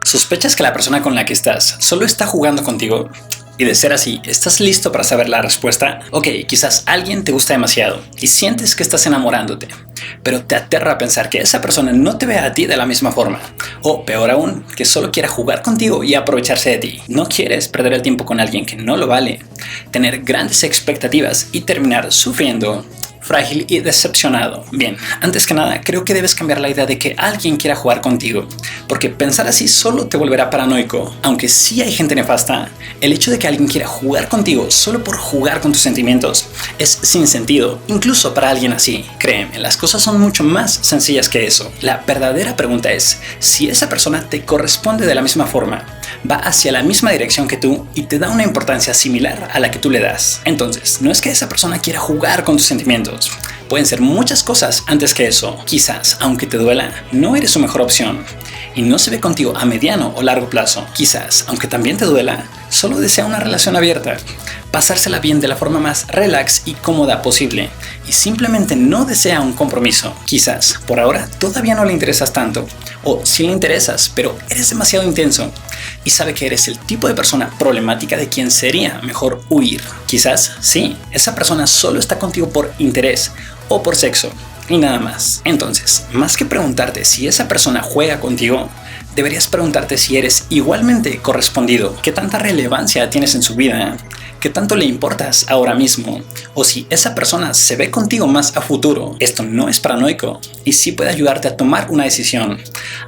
¿Sospechas que la persona con la que estás solo está jugando contigo? Y de ser así, ¿estás listo para saber la respuesta? Ok, quizás alguien te gusta demasiado y sientes que estás enamorándote, pero te aterra pensar que esa persona no te ve a ti de la misma forma. O peor aún, que solo quiera jugar contigo y aprovecharse de ti. No quieres perder el tiempo con alguien que no lo vale, tener grandes expectativas y terminar sufriendo, frágil y decepcionado. Bien, antes que nada, creo que debes cambiar la idea de que alguien quiera jugar contigo, porque pensar así solo te volverá paranoico. Aunque sí hay gente nefasta, el hecho de que alguien quiera jugar contigo solo por jugar con tus sentimientos es sin sentido, incluso para alguien así. Créeme, las cosas son mucho más sencillas que eso. La verdadera pregunta es si esa persona te corresponde de la misma forma, va hacia la misma dirección que tú y te da una importancia similar a la que tú le das. Entonces, no es que esa persona quiera jugar con tus sentimientos. Pueden ser muchas cosas antes que eso. Quizás, aunque te duela, no eres su mejor opción y no se ve contigo a mediano o largo plazo. Quizás, aunque también te duela, solo desea una relación abierta, pasársela bien de la forma más relax y cómoda posible y simplemente no desea un compromiso. Quizás, por ahora, todavía no le interesas tanto, o sí le interesas, pero eres demasiado intenso y sabe que eres el tipo de persona problemática de quien sería mejor huir. Quizás, sí, esa persona solo está contigo por interés o por sexo y nada más. Entonces, más que preguntarte si esa persona juega contigo, deberías preguntarte si eres igualmente correspondido, qué tanta relevancia tienes en su vida, qué tanto le importas ahora mismo, o si esa persona se ve contigo más a futuro. Esto no es paranoico y sí puede ayudarte a tomar una decisión,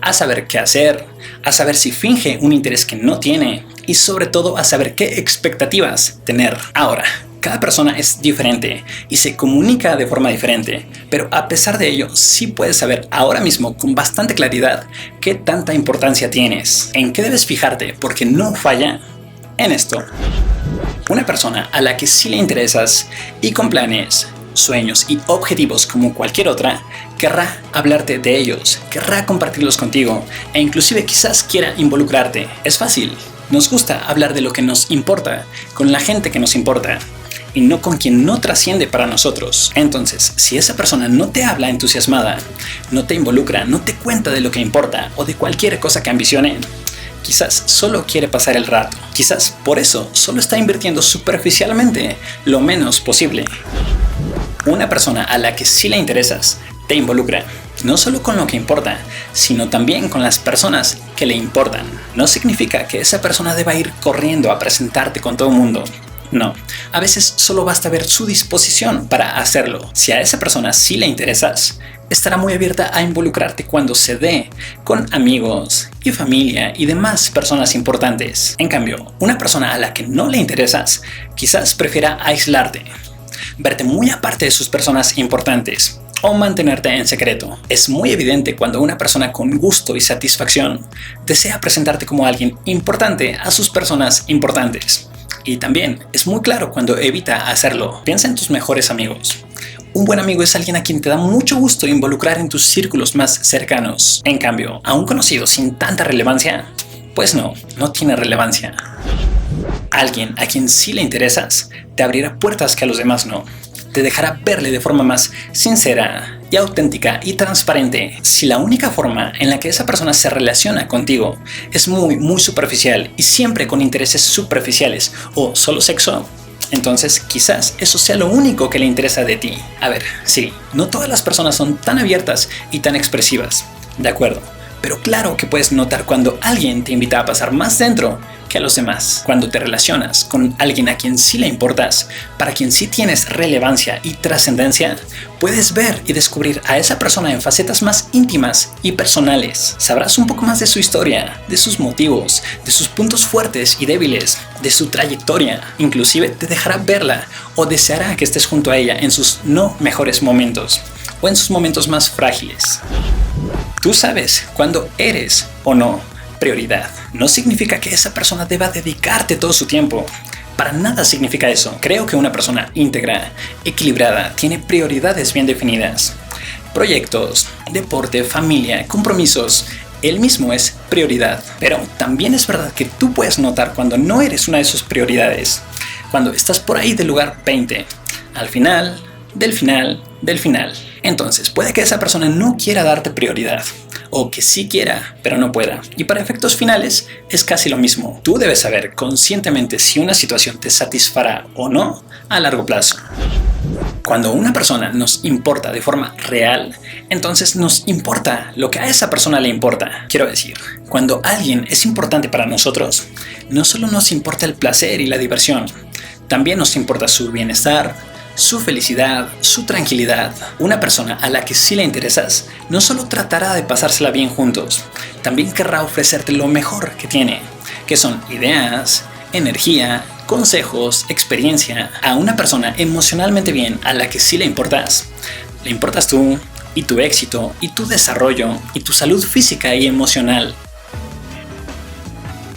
a saber qué hacer, a saber si finge un interés que no tiene y sobre todo a saber qué expectativas tener. Ahora, cada persona es diferente y se comunica de forma diferente, pero a pesar de ello, sí puedes saber ahora mismo con bastante claridad qué tanta importancia tienes, en qué debes fijarte, porque no falla en esto. Una persona a la que sí le interesas y con planes, sueños y objetivos como cualquier otra, querrá hablarte de ellos, querrá compartirlos contigo e inclusive quizás quiera involucrarte. Es fácil, nos gusta hablar de lo que nos importa con la gente que nos importa y no con quien no trasciende para nosotros. Entonces, si esa persona no te habla entusiasmada, no te involucra, no te cuenta de lo que importa o de cualquier cosa que ambicione, quizás solo quiere pasar el rato. Quizás por eso solo está invirtiendo superficialmente lo menos posible. Una persona a la que sí le interesas te involucra, no solo con lo que importa, sino también con las personas que le importan. No significa que esa persona deba ir corriendo a presentarte con todo el mundo. No, a veces solo basta ver su disposición para hacerlo. Si a esa persona sí le interesas, estará muy abierta a involucrarte cuando se dé con amigos y familia y demás personas importantes. En cambio, una persona a la que no le interesas, quizás prefiera aislarte, verte muy aparte de sus personas importantes o mantenerte en secreto. Es muy evidente cuando una persona con gusto y satisfacción desea presentarte como alguien importante a sus personas importantes. Y también es muy claro cuando evita hacerlo. Piensa en tus mejores amigos. Un buen amigo es alguien a quien te da mucho gusto involucrar en tus círculos más cercanos. En cambio, a un conocido sin tanta relevancia, pues no tiene relevancia. Alguien a quien sí le interesas te abrirá puertas que a los demás no. Te dejará verle de forma más sincera y auténtica y transparente. Si la única forma en la que esa persona se relaciona contigo es muy superficial y siempre con intereses superficiales o solo sexo, entonces quizás eso sea lo único que le interesa de ti. A ver, sí, no todas las personas son tan abiertas y tan expresivas, de acuerdo, pero claro que puedes notar cuando alguien te invita a pasar más dentro que a los demás. Cuando te relacionas con alguien a quien sí le importas, para quien sí tienes relevancia y trascendencia, puedes ver y descubrir a esa persona en facetas más íntimas y personales. Sabrás un poco más de su historia, de sus motivos, de sus puntos fuertes y débiles, de su trayectoria. Inclusive te dejará verla o deseará que estés junto a ella en sus no mejores momentos o en sus momentos más frágiles. Tú sabes cuándo eres o no prioridad. No significa que esa persona deba dedicarte todo su tiempo. Para nada significa eso. Creo que una persona íntegra, equilibrada, tiene prioridades bien definidas. Proyectos, deporte, familia, compromisos. Él mismo es prioridad. Pero también es verdad que tú puedes notar cuando no eres una de sus prioridades. Cuando estás por ahí del lugar 20, al final, del final. Entonces, puede que esa persona no quiera darte prioridad. o que sí quiera, pero no pueda. Y para efectos finales es casi lo mismo. Tú debes saber conscientemente si una situación te satisfará o no a largo plazo. Cuando una persona nos importa de forma real, entonces nos importa lo que a esa persona le importa. Quiero decir, cuando alguien es importante para nosotros, no solo nos importa el placer y la diversión, también nos importa su bienestar, su felicidad, su tranquilidad. Una persona a la que sí le interesas no solo tratará de pasársela bien juntos, también querrá ofrecerte lo mejor que tiene, que son ideas, energía, consejos, experiencia. A una persona emocionalmente bien a la que sí le importas tú, y tu éxito, y tu desarrollo, y tu salud física y emocional.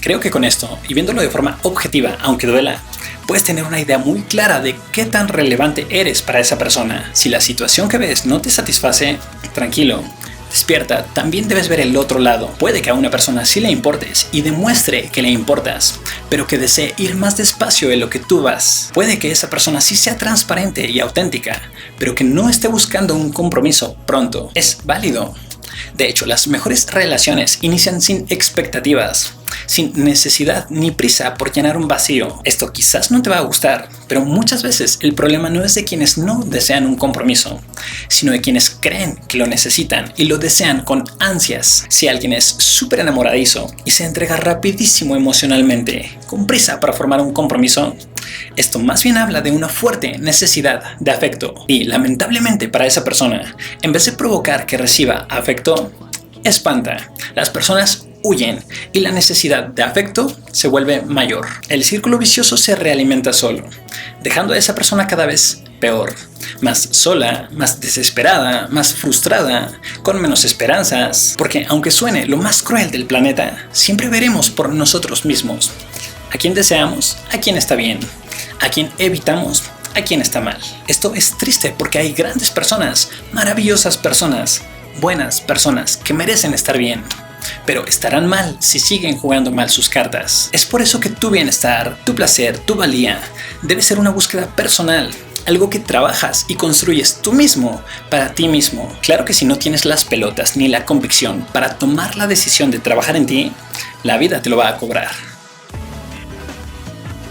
Creo que con esto, y viéndolo de forma objetiva, aunque duela, puedes tener una idea muy clara de qué tan relevante eres para esa persona. Si la situación que ves no te satisface, tranquilo, despierta, también debes ver el otro lado. Puede que a una persona sí le importes y demuestre que le importas, pero que desee ir más despacio de lo que tú vas. Puede que esa persona sí sea transparente y auténtica, pero que no esté buscando un compromiso pronto. Es válido. De hecho, las mejores relaciones inician sin expectativas, sin necesidad ni prisa por llenar un vacío. Esto quizás no te va a gustar, pero muchas veces el problema no es de quienes no desean un compromiso, sino de quienes creen que lo necesitan y lo desean con ansias. Si alguien es súper enamoradizo y se entrega rapidísimo emocionalmente, con prisa para formar un compromiso, esto más bien habla de una fuerte necesidad de afecto. Y lamentablemente para esa persona, en vez de provocar que reciba afecto, espanta. Las personas huyen y la necesidad de afecto se vuelve mayor. El círculo vicioso se realimenta solo, dejando a esa persona cada vez peor, más sola, más desesperada, más frustrada, con menos esperanzas. Porque aunque suene lo más cruel del planeta, siempre veremos por nosotros mismos a quién deseamos, a quién está bien, a quién evitamos, a quién está mal. Esto es triste porque hay grandes personas, maravillosas personas, buenas personas que merecen estar bien, pero estarán mal si siguen jugando mal sus cartas. Es por eso que tu bienestar, tu placer, tu valía debe ser una búsqueda personal, algo que trabajas y construyes tú mismo para ti mismo. Claro que si no tienes las pelotas ni la convicción para tomar la decisión de trabajar en ti, la vida te lo va a cobrar.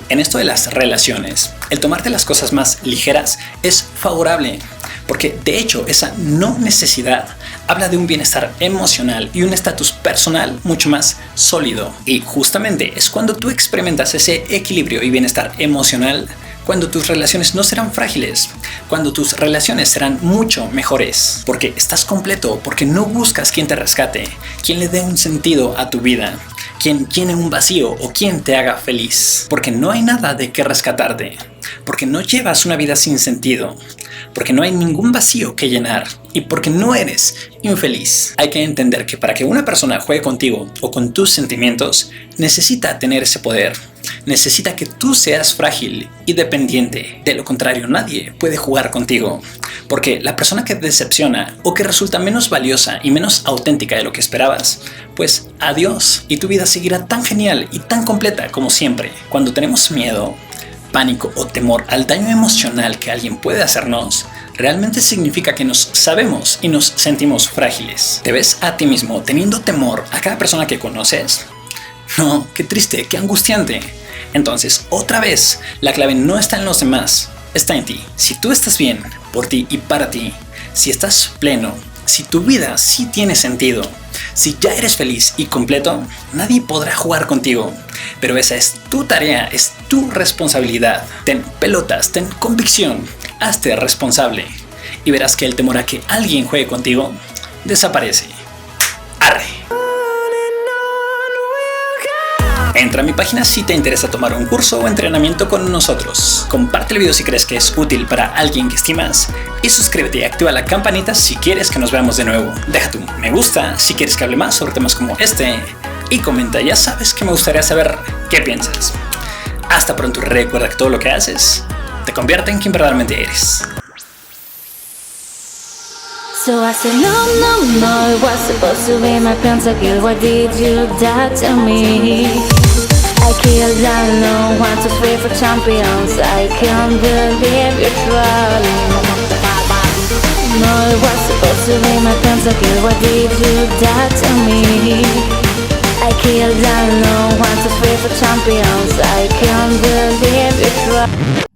En esto de las relaciones, el tomarte las cosas más ligeras es favorable, porque de hecho esa no necesidad habla de un bienestar emocional y un estatus personal mucho más sólido. Y justamente es cuando tú experimentas ese equilibrio y bienestar emocional, cuando tus relaciones no serán frágiles, cuando tus relaciones serán mucho mejores, porque estás completo, porque no buscas quien te rescate, quien le dé un sentido a tu vida, quien llene un vacío o quien te haga feliz, porque no hay nada de qué rescatarte, porque no llevas una vida sin sentido, porque no hay ningún vacío que llenar y porque no eres infeliz. Hay que entender que para que una persona juegue contigo o con tus sentimientos, necesita tener ese poder. Necesita que tú seas frágil y dependiente. De lo contrario, nadie puede jugar contigo. Porque la persona que decepciona o que resulta menos valiosa y menos auténtica de lo que esperabas, pues adiós, y tu vida seguirá tan genial y tan completa como siempre. Cuando tenemos miedo, pánico o temor al daño emocional que alguien puede hacernos, realmente significa que nos sabemos y nos sentimos frágiles. ¿Te ves a ti mismo teniendo temor a cada persona que conoces? No, qué triste, qué angustiante. Entonces, otra vez, la clave no está en los demás, está en ti. Si tú estás bien, por ti y para ti, si estás pleno, si tu vida sí tiene sentido, si ya eres feliz y completo, nadie podrá jugar contigo. Pero esa es tu tarea, es tu responsabilidad. Ten pelotas, ten convicción, hazte responsable y verás que el temor a que alguien juegue contigo desaparece. ¡Arre! Entra a mi página si te interesa tomar un curso o entrenamiento con nosotros. Comparte el video si crees que es útil para alguien que estimas y suscríbete y activa la campanita si quieres que nos veamos de nuevo. Deja tu me gusta si quieres que hable más sobre temas como este y comenta, ya sabes que me gustaría saber qué piensas. Hasta pronto y recuerda que todo lo que haces te convierte en quien verdaderamente eres. So I said no, it was supposed to be my pentakill. Why did you die to me? I killed down 1, 2, 3 for champions. I can't believe you're trolling. no, it was supposed to be my pentakill. Why did you die to me? I killed down, no, 1, 2, 3 for champions. I can't believe you tried.